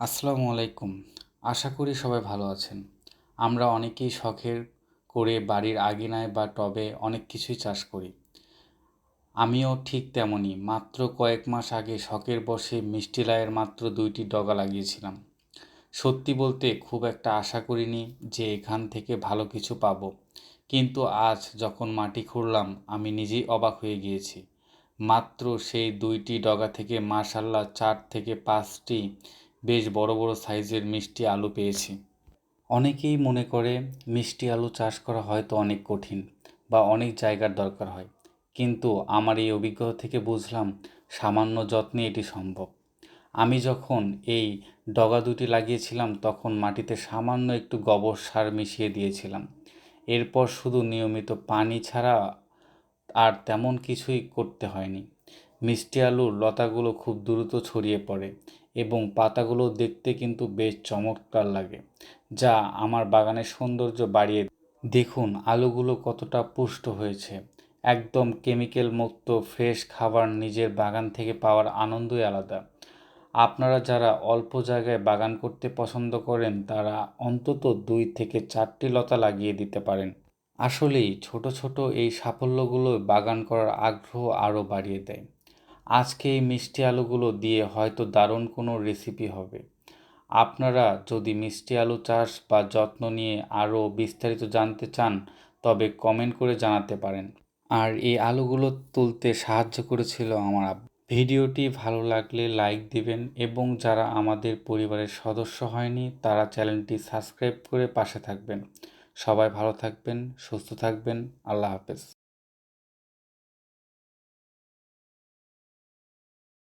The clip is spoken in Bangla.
আসসালামু আলাইকুম। আশা করি সবাই ভালো আছেন। আমরা অনেকেই শখের করে বাড়ির আঙিনায় বা টবে অনেক কিছুই চাষ করি। আমিও ঠিক তেমনই। মাত্র কয়েক মাস আগে শখের বশে মিষ্টি লাউয়ের মাত্র ২টি ডগা লাগিয়েছিলাম। সত্যি বলতে খুব একটা আশা করিনি যে এখান থেকে ভালো কিছু পাবো। কিন্তু আজ যখন মাটি খুঁড়লাম আমি নিজেই অবাক হয়ে গিয়েছি। মাত্র সেই ২টি ডগা থেকে মাশাআল্লাহ ৪ থেকে ৫টি বেশ বড় বড় সাইজের মিষ্টি আলু পেয়েছি। অনেকেই মনে করে মিষ্টি আলু চাষ করা হয়তো অনেক কঠিন বা অনেক জায়গার দরকার হয়, কিন্তু আমার এই অভিজ্ঞতা থেকে বুঝলাম সামান্য যত্নে এটি সম্ভব। আমি যখন এই ডগা দুটি লাগিয়েছিলাম তখন মাটিতে সামান্য একটু গোবর সার মিশিয়ে দিয়েছিলাম। এরপর শুধু নিয়মিত পানি ছাড়া আর তেমন কিছুই করতে হয়নি। মিষ্টি আলুর লতাগুলো খুব দ্রুত ছড়িয়ে পড়ে এবং পাতাগুলো দেখতে কিন্তু বেশ চমৎকার লাগে, যা আমার বাগানের সৌন্দর্য বাড়িয়ে দেয়। দেখুন আলুগুলো কতটা পুষ্ট হয়েছে। একদম কেমিক্যাল মুক্ত ফ্রেশ খাবার নিজের বাগান থেকে পাওয়ার আনন্দই আলাদা। আপনারা যারা অল্প জায়গায় বাগান করতে পছন্দ করেন তারা অন্তত ২ থেকে ৪টি লতা লাগিয়ে দিতে পারেন। আসলেই ছোট ছোট এই সাফল্যগুলো বাগান করার আগ্রহ আরও বাড়িয়ে দেয়। আজকে এই মিষ্টি আলুগুলো দিয়ে হয়তো দারুণ কোনো রেসিপি হবে। আপনারা যদি মিষ্টি আলু চাষ বা যত্ন নিয়ে আরও বিস্তারিত জানতে চান তবে কমেন্ট করে জানাতে পারেন। আর এই আলুগুলো তুলতে সাহায্য করেছিল আমার আব্বু। ভিডিওটি ভালো লাগলে লাইক দিবেন এবং যারা আমাদের পরিবারের সদস্য হয়নি তারা চ্যানেলটি সাবস্ক্রাইব করে পাশে থাকবেন। সবাই ভালো থাকবেন, সুস্থ থাকবেন। আল্লাহ হাফেজ।